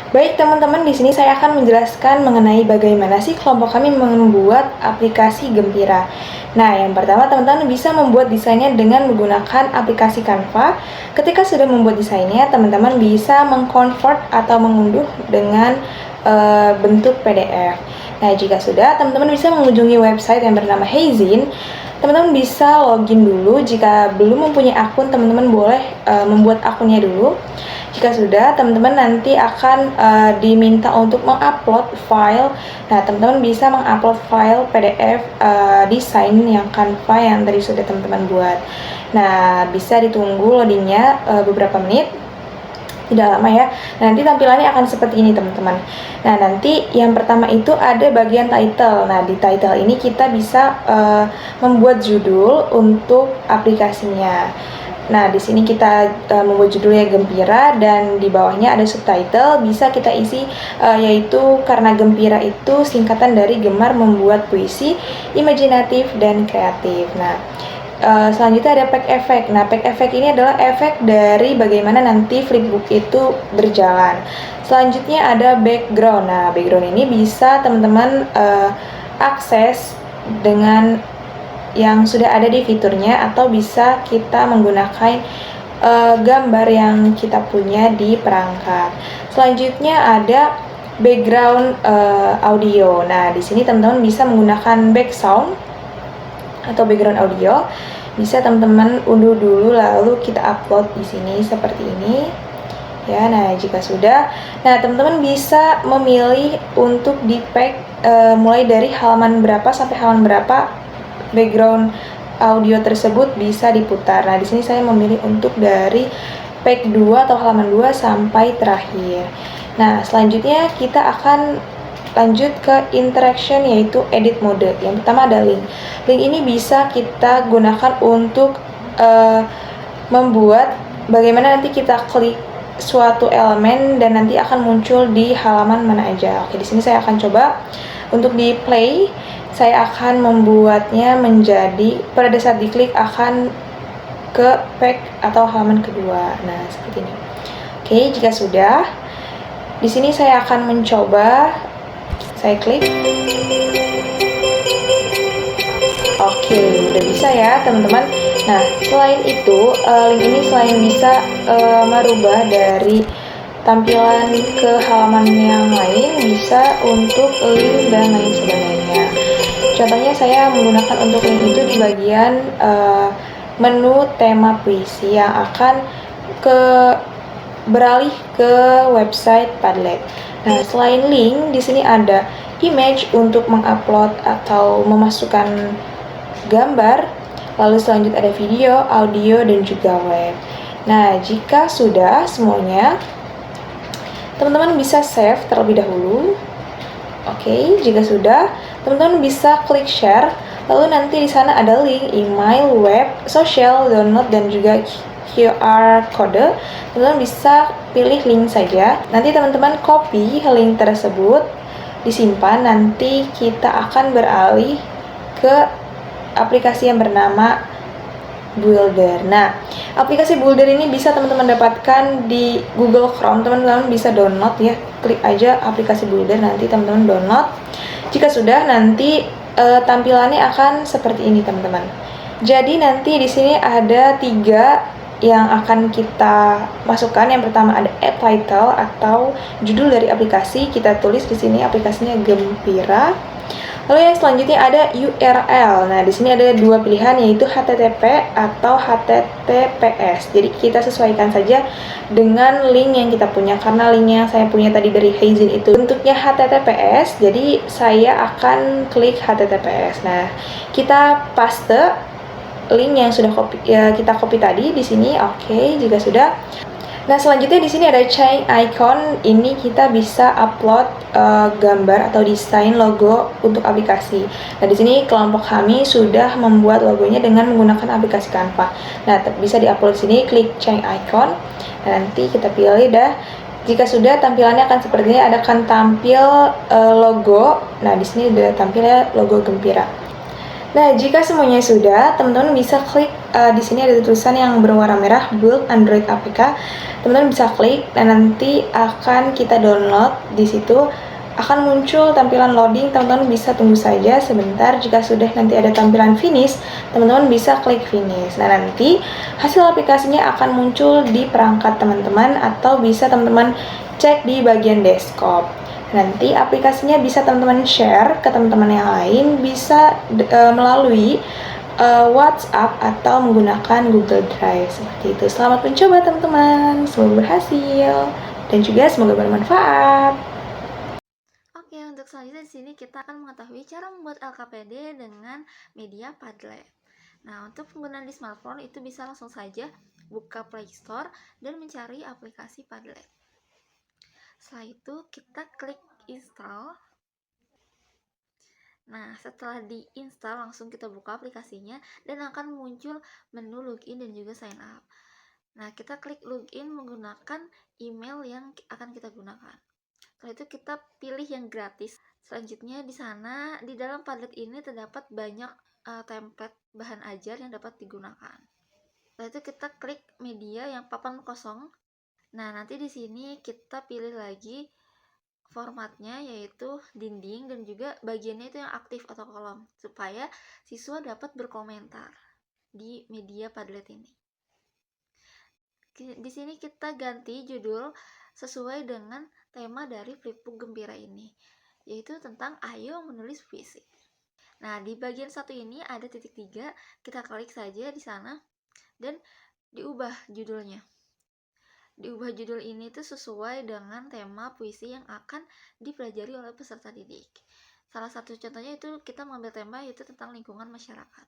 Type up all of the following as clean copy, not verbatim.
Baik teman-teman, di sini saya akan menjelaskan mengenai bagaimana sih kelompok kami membuat aplikasi Gempira. Nah, yang pertama teman-teman bisa membuat desainnya dengan menggunakan aplikasi Canva. Ketika sudah membuat desainnya, teman-teman bisa mengconvert atau mengunduh dengan bentuk PDF. Nah, jika sudah, teman-teman bisa mengunjungi website yang bernama Heyzin. Teman-teman bisa login dulu. Jika belum mempunyai akun, teman-teman boleh membuat akunnya dulu. Jika sudah, teman-teman nanti akan diminta untuk mengupload file. Nah, teman-teman bisa mengupload file PDF desain yang Canva yang tadi sudah teman-teman buat. Nah, bisa ditunggu loadingnya beberapa menit. Tidak lama ya. Nanti tampilannya akan seperti ini teman-teman. Nah, nanti yang pertama itu ada bagian title. Nah, di title ini kita bisa membuat judul untuk aplikasinya. Nah, di sini kita membuat judulnya Gempira dan di bawahnya ada subtitle. Bisa kita isi yaitu karena Gempira itu singkatan dari gemar membuat puisi, imajinatif dan kreatif. Nah, selanjutnya ada pack effect. Nah, pack effect ini adalah efek dari bagaimana nanti flipbook itu berjalan. Selanjutnya ada background. Nah, background ini bisa teman-teman akses dengan yang sudah ada di fiturnya atau bisa kita menggunakan gambar yang kita punya di perangkat. Selanjutnya ada background audio. Nah, di sini teman-teman bisa menggunakan back sound atau background audio. Bisa teman-teman unduh dulu lalu kita upload di sini seperti ini. Ya, nah jika sudah, nah teman-teman bisa memilih untuk di pack mulai dari halaman berapa sampai halaman berapa background audio tersebut bisa diputar. Nah, di sini saya memilih untuk dari pack 2 atau halaman 2 sampai terakhir. Nah, selanjutnya kita akan lanjut ke interaction yaitu edit mode. Yang pertama ada link. Link ini bisa kita gunakan untuk membuat bagaimana nanti kita klik suatu elemen dan nanti akan muncul di halaman mana aja. Oke, di sini saya akan coba untuk di play. Saya akan membuatnya menjadi pada saat diklik akan ke pack atau halaman kedua. Nah, seperti ini. Oke, jika sudah, di sini saya akan mencoba. Saya klik. Oke, udah bisa ya teman-teman. Nah, selain itu, link ini selain bisa merubah dari tampilan ke halaman yang lain, bisa untuk link dan lain sebagainya. Contohnya saya menggunakan untuk link itu di bagian menu tema puisi yang akan beralih ke website Padlet. Nah, selain link, di sini ada image untuk mengupload atau memasukkan gambar. Lalu selanjutnya ada video, audio, dan juga web. Nah, jika sudah semuanya, teman-teman bisa save terlebih dahulu. Oke, jika sudah, teman-teman bisa klik share. Lalu nanti di sana ada link, email, web, sosial, download, dan juga QR code. Teman-teman bisa pilih link saja. Nanti teman-teman copy link tersebut, disimpan. Nanti kita akan beralih ke aplikasi yang bernama Builder. Nah, aplikasi Builder ini bisa teman-teman dapatkan di Google Chrome. Teman-teman bisa download ya. Klik aja aplikasi Builder, nanti teman-teman download. Jika sudah, nanti tampilannya akan seperti ini, teman-teman. Jadi nanti di sini ada 3 yang akan kita masukkan. Yang pertama ada add title atau judul dari aplikasi. Kita tulis di sini aplikasinya Gempira. Lalu yang selanjutnya ada URL. Nah, di sini ada 2 pilihan yaitu HTTP atau HTTPS. Jadi kita sesuaikan saja dengan link yang kita punya, karena link yang saya punya tadi dari Heyzin itu bentuknya HTTPS. Jadi saya akan klik HTTPS. Nah, kita paste link yang sudah kita copy tadi di sini. Oke, jika sudah. Nah, selanjutnya di sini ada change icon. Ini kita bisa upload gambar atau desain logo untuk aplikasi. Nah, di sini kelompok kami sudah membuat logonya dengan menggunakan aplikasi Canva. Nah, bisa diupload di sini, klik change icon. Nah, nanti kita pilih dah. Jika sudah, tampilannya akan seperti ini. Akan tampil logo. Nah, di sini sudah tampil ya logo Gempira. Nah, jika semuanya sudah, teman-teman bisa klik di sini ada tulisan yang berwarna merah Build Android APK. Teman-teman bisa klik dan nanti akan kita download. Di situ akan muncul tampilan loading, teman-teman bisa tunggu saja sebentar. Jika sudah nanti ada tampilan finish, teman-teman bisa klik finish. Nah, nanti hasil aplikasinya akan muncul di perangkat teman-teman atau bisa teman-teman cek di bagian desktop. Nanti aplikasinya bisa teman-teman share ke teman-teman yang lain, bisa melalui WhatsApp atau menggunakan Google Drive seperti itu. Selamat mencoba teman-teman, semoga berhasil dan juga semoga bermanfaat. Oke, untuk selanjutnya di sini kita akan mengetahui cara membuat LKPD dengan media Padlet. Nah, untuk penggunaan di smartphone itu bisa langsung saja buka Play Store dan mencari aplikasi Padlet. Setelah itu kita klik install. Nah, setelah diinstal langsung kita buka aplikasinya dan akan muncul menu login dan juga sign up. Nah, kita klik login menggunakan email yang akan kita gunakan. Setelah itu kita pilih yang gratis. Selanjutnya di sana di dalam Padlet ini terdapat banyak template bahan ajar yang dapat digunakan. Setelah itu kita klik media yang papan kosong. Nah, nanti di sini kita pilih lagi formatnya yaitu dinding dan juga bagiannya itu yang aktif atau kolom supaya siswa dapat berkomentar di media Padlet ini. Di sini kita ganti judul sesuai dengan tema dari Flipbook Gembira ini, yaitu tentang ayo menulis puisi. Nah, di bagian satu ini ada titik 3, kita klik saja di sana dan diubah judulnya. Diubah judul ini tuh sesuai dengan tema puisi yang akan dipelajari oleh peserta didik. Salah satu contohnya itu kita mengambil tema yaitu tentang lingkungan masyarakat.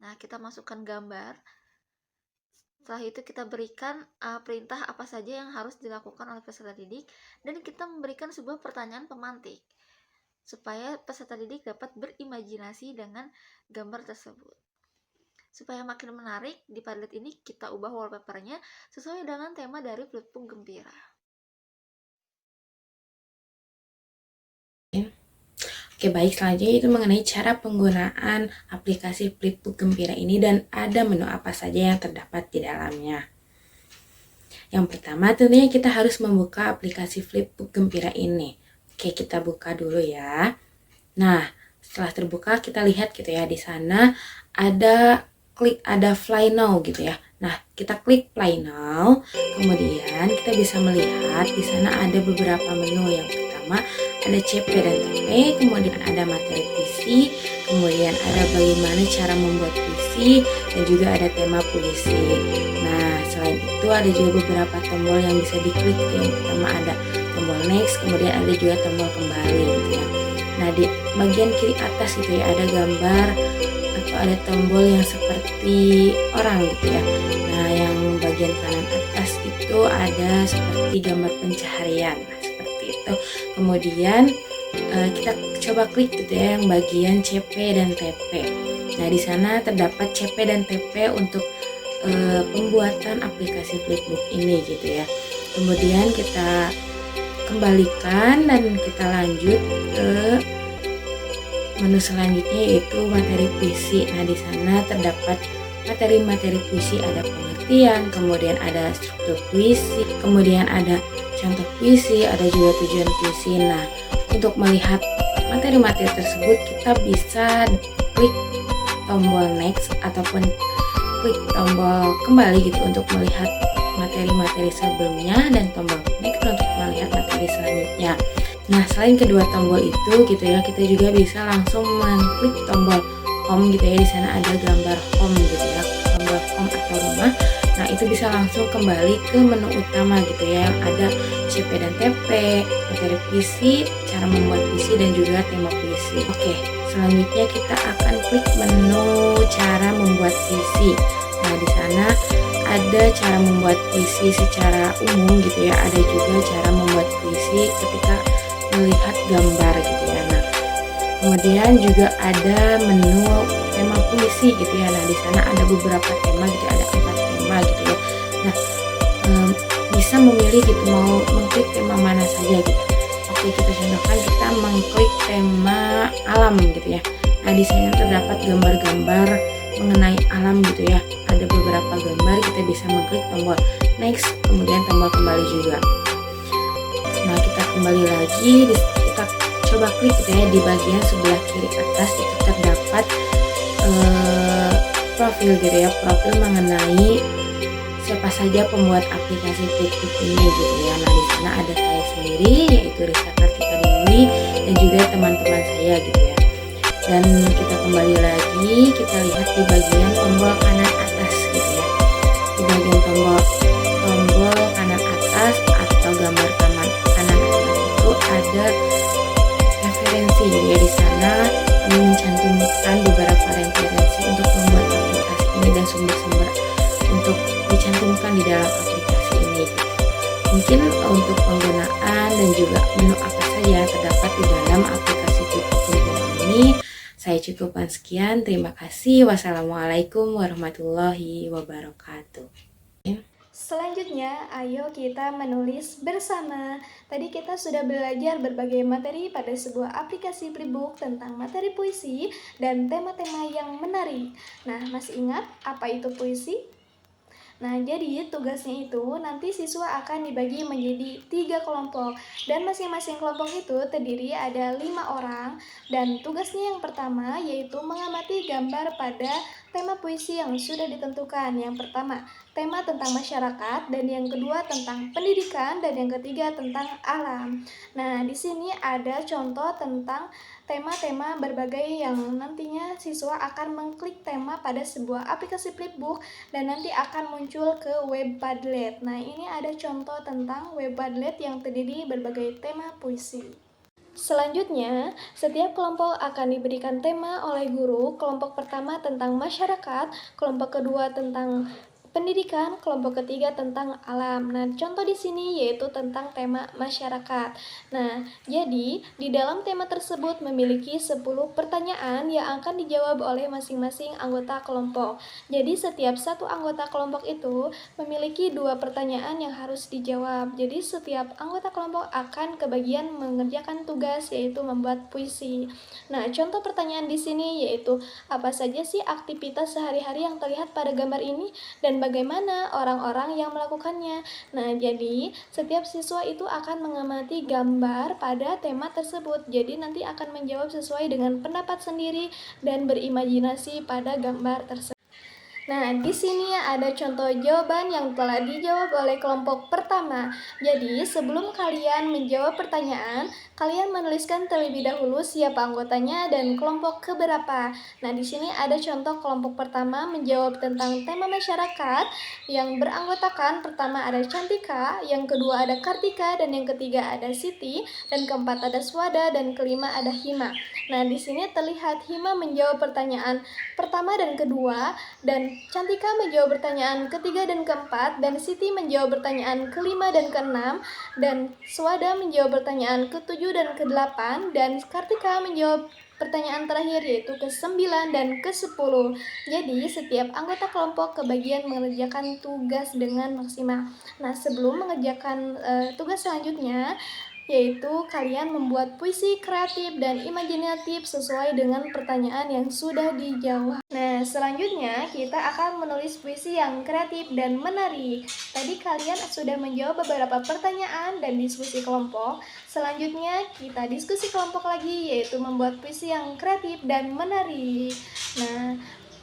Nah, kita masukkan gambar. Setelah itu kita berikan perintah apa saja yang harus dilakukan oleh peserta didik dan kita memberikan sebuah pertanyaan pemantik supaya peserta didik dapat berimajinasi dengan gambar tersebut. Supaya makin menarik, di Padlet ini kita ubah wallpapernya sesuai dengan tema dari Flipbook Gembira. Oke, baik, selanjutnya itu mengenai cara penggunaan aplikasi Flipbook Gembira ini dan ada menu apa saja yang terdapat di dalamnya. Yang pertama tentunya kita harus membuka aplikasi Flipbook Gembira ini. Oke, kita buka dulu ya. Nah, setelah terbuka kita lihat gitu ya, di sana ada Fly Now gitu ya. Nah, kita klik Fly Now, kemudian kita bisa melihat di sana ada beberapa menu. Yang pertama ada CP dan TP, kemudian ada materi puisi, kemudian ada bagaimana cara membuat puisi, dan juga ada tema puisi. Nah, selain itu ada juga beberapa tombol yang bisa diklik. Yang pertama ada tombol next, kemudian ada juga tombol kembali gitu ya. Nah, di bagian kiri atas itu ya ada gambar atau ada tombol yang seperti orang gitu ya. Nah, yang bagian kanan atas itu ada seperti gambar pencaharian. Nah, seperti itu. Kemudian kita coba klik gitu ya yang bagian CP dan TP. Nah, di sana terdapat CP dan TP untuk pembuatan aplikasi Flipbook ini gitu ya. Kemudian kita kembalikan dan kita lanjut ke menu selanjutnya yaitu materi puisi. Nah, di sana terdapat materi-materi puisi, ada pengertian, kemudian ada struktur puisi, kemudian ada contoh puisi, ada juga tujuan puisi. Nah, untuk melihat materi-materi tersebut kita bisa klik tombol next ataupun klik tombol kembali gitu untuk melihat materi-materi sebelumnya dan tombol next untuk melihat materi selanjutnya. Nah, selain kedua tombol itu gitu ya, kita juga bisa langsung mengklik tombol home gitu ya. Di sana ada gambar home gitu ya, tombol home atau rumah. Nah, itu bisa langsung kembali ke menu utama gitu ya, yang ada CP dan TP, materi puisi, cara membuat puisi dan juga tema puisi. Oke, selanjutnya kita akan klik menu cara membuat puisi. Nah, di sana ada cara membuat puisi secara umum gitu ya, ada juga cara membuat puisi ketika melihat gambar gitu ya. Nah, kemudian juga ada menu tema puisi gitu ya. Nah, di sana ada beberapa tema gitu, ada 4 tema gitu ya. Nah, bisa memilih gitu mau mengklik tema mana saja gitu. Oke, kita contohkan kita mengklik tema alam gitu ya. Nah, di sana terdapat gambar-gambar mengenai alam gitu ya. Ada beberapa gambar, kita bisa mengklik tombol next, kemudian tombol kembali juga. Nah, kita kembali lagi, kita coba klik gitu ya, di bagian sebelah kiri atas itu terdapat profil gitu ya, profil mengenai siapa saja pembuat aplikasi Flipbook ini gitu ya. Nah, di sana ada saya sendiri, yaitu Risa Kartika Dewi, dan juga teman-teman saya gitu ya. Dan kita kembali lagi, kita lihat di bagian tombol kanan atas gitu ya. Di bagian tombol kanan atas atau gambar kanan atas itu ada referensi ya. Di sana kami mencantumkan beberapa referensi untuk membuat aplikasi ini dan sumber-sumber untuk dicantumkan di dalam aplikasi ini. Mungkin untuk penggunaan dan juga menu apa saja yang terdapat di dalam aplikasi Flipbook Gembira ini, saya cukupkan sekian. Terima kasih. Wassalamualaikum warahmatullahi wabarakatuh. Selanjutnya, ayo kita menulis bersama. Tadi kita sudah belajar berbagai materi pada sebuah aplikasi Flipbook tentang materi puisi dan tema-tema yang menarik. Nah, masih ingat apa itu puisi? Nah, jadi tugasnya itu nanti siswa akan dibagi menjadi 3 kelompok, dan masing-masing kelompok itu terdiri ada 5 orang, dan tugasnya yang pertama yaitu mengamati gambar pada tema puisi yang sudah ditentukan. Yang pertama, tema tentang masyarakat, dan yang kedua tentang pendidikan, dan yang ketiga tentang alam. Nah, di sini ada contoh tentang tema-tema berbagai yang nantinya siswa akan mengklik tema pada sebuah aplikasi Flipbook dan nanti akan muncul ke web Padlet. Nah, ini ada contoh tentang web Padlet yang terdiri berbagai tema puisi. Selanjutnya, setiap kelompok akan diberikan tema oleh guru. Kelompok pertama tentang masyarakat, kelompok kedua tentang pendidikan, kelompok ketiga tentang alam. Nah, contoh di sini yaitu tentang tema masyarakat. Nah, jadi di dalam tema tersebut memiliki 10 pertanyaan yang akan dijawab oleh masing-masing anggota kelompok. Jadi setiap satu anggota kelompok itu memiliki 2 pertanyaan yang harus dijawab. Jadi setiap anggota kelompok akan kebagian mengerjakan tugas yaitu membuat puisi. Nah, contoh pertanyaan di sini yaitu apa saja sih aktivitas sehari-hari yang terlihat pada gambar ini dan bagaimana orang-orang yang melakukannya. Nah, jadi setiap siswa itu akan mengamati gambar pada tema tersebut. Jadi nanti akan menjawab sesuai dengan pendapat sendiri dan berimajinasi pada gambar tersebut. Nah, di sini ada contoh jawaban yang telah dijawab oleh kelompok pertama. Jadi, sebelum kalian menjawab pertanyaan, kalian menuliskan terlebih dahulu siapa anggotanya dan kelompok keberapa. Nah, di sini ada contoh kelompok pertama menjawab tentang tema masyarakat yang beranggotakan pertama ada Cantika, yang kedua ada Kartika, dan yang ketiga ada Siti, dan keempat ada Swada, dan kelima ada Hima. Nah, di sini terlihat Hima menjawab pertanyaan pertama dan kedua, dan Cantika menjawab pertanyaan ketiga dan keempat, dan Siti menjawab pertanyaan kelima dan keenam, dan Swada menjawab pertanyaan ketujuh dan kedelapan, dan Kartika menjawab pertanyaan terakhir yaitu ke-9 dan ke-10. Jadi setiap anggota kelompok kebagian mengerjakan tugas dengan maksimal. Nah, sebelum mengerjakan tugas selanjutnya, yaitu kalian membuat puisi kreatif dan imajinatif sesuai dengan pertanyaan yang sudah dijawab. Nah, selanjutnya kita akan menulis puisi yang kreatif dan menarik. Tadi kalian sudah menjawab beberapa pertanyaan dan diskusi kelompok. Selanjutnya kita diskusi kelompok lagi, yaitu membuat puisi yang kreatif dan menarik. Nah,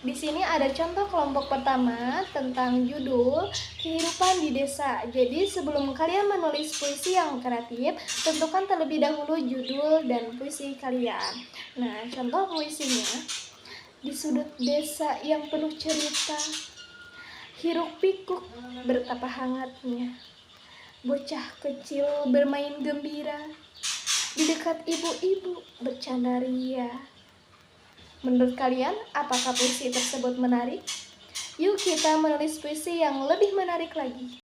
di sini ada contoh kelompok pertama tentang judul kehidupan di desa. Jadi sebelum kalian menulis puisi yang kreatif, tentukan terlebih dahulu judul dan puisi kalian. Nah, contoh puisinya: di sudut desa yang penuh cerita, hiruk pikuk betapa hangatnya, bocah kecil bermain gembira, di dekat ibu-ibu bercanda ria. Menurut kalian, apakah puisi tersebut menarik? Yuk kita menulis puisi yang lebih menarik lagi.